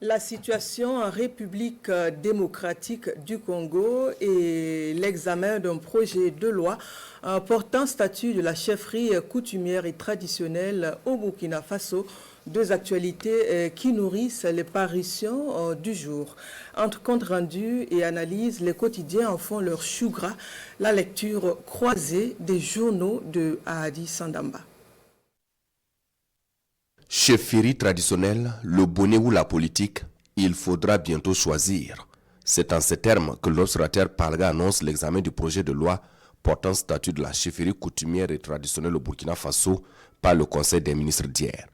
La situation en République démocratique du Congo et l'examen d'un projet de loi portant statut de la chefferie coutumière et traditionnelle au Burkina Faso, deux actualités qui nourrissent les parutions du jour. Entre compte rendu et analyse, les quotidiens en font leur chou gras, la lecture croisée des journaux de Ahadi Sandamba. Chefferie traditionnelle, le bonnet ou la politique, il faudra bientôt choisir. C'est en ces termes que l'observateur Palga annonce l'examen du projet de loi portant statut de la chefferie coutumière et traditionnelle au Burkina Faso par le Conseil des ministres d'hier.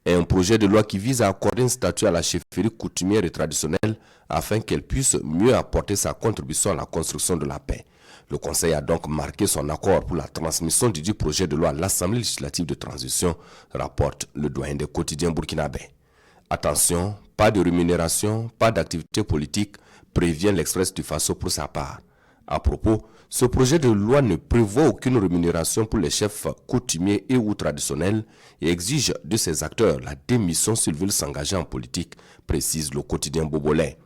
Et un projet de loi qui vise à accorder un statut à la chefferie coutumière et traditionnelle afin qu'elle puisse mieux apporter sa contribution à la construction de la paix. Le Conseil a donc marqué son accord pour la transmission du projet de loi à l'Assemblée législative de transition, rapporte le doyen des quotidiens burkinabés. Attention, pas de rémunération, pas d'activité politique, prévient l'Express du Faso pour sa part. À propos, ce projet de loi ne prévoit aucune rémunération pour les chefs coutumiers et ou traditionnels et exige de ses acteurs la démission s'ils veulent s'engager en politique, précise le quotidien bobolais.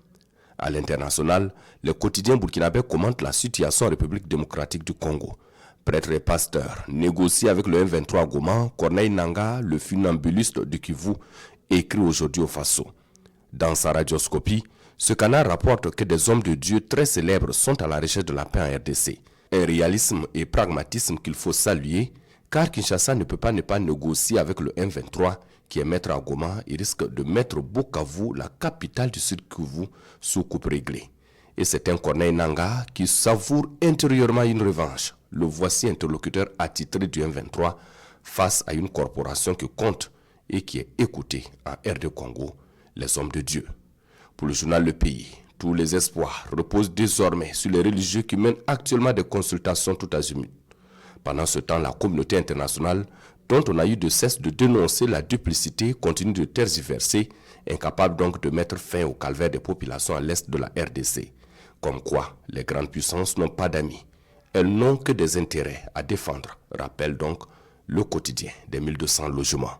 À l'international, le quotidien burkinabé commente la situation en République démocratique du Congo. Prêtres et pasteurs négocient avec le M23 à Goma. Corneille Nangaa, le funambuliste du Kivu, écrit aujourd'hui au Faso. Dans sa radioscopie, ce canal rapporte que des hommes de Dieu très célèbres sont à la recherche de la paix en RDC. Un réalisme et pragmatisme qu'il faut saluer, car Kinshasa ne peut pas ne pas négocier avec le M23 qui est maître à Goma et risque de mettre Bukavu, la capitale du Sud Kivu, sous coupe réglée. Et c'est un Corneille Nangaa qui savoure intérieurement une revanche. Le voici interlocuteur attitré du M23 face à une corporation qui compte et qui est écoutée en RD Congo, les hommes de Dieu. Pour le journal Le Pays, tous les espoirs reposent désormais sur les religieux qui mènent actuellement des consultations tout azimut. Pendant ce temps, la communauté internationale, dont on a eu de cesse de dénoncer la duplicité, continue de tergiverser, incapable donc de mettre fin au calvaire des populations à l'est de la RDC. Comme quoi, les grandes puissances n'ont pas d'amis. Elles n'ont que des intérêts à défendre, rappelle donc le quotidien des 1200 logements.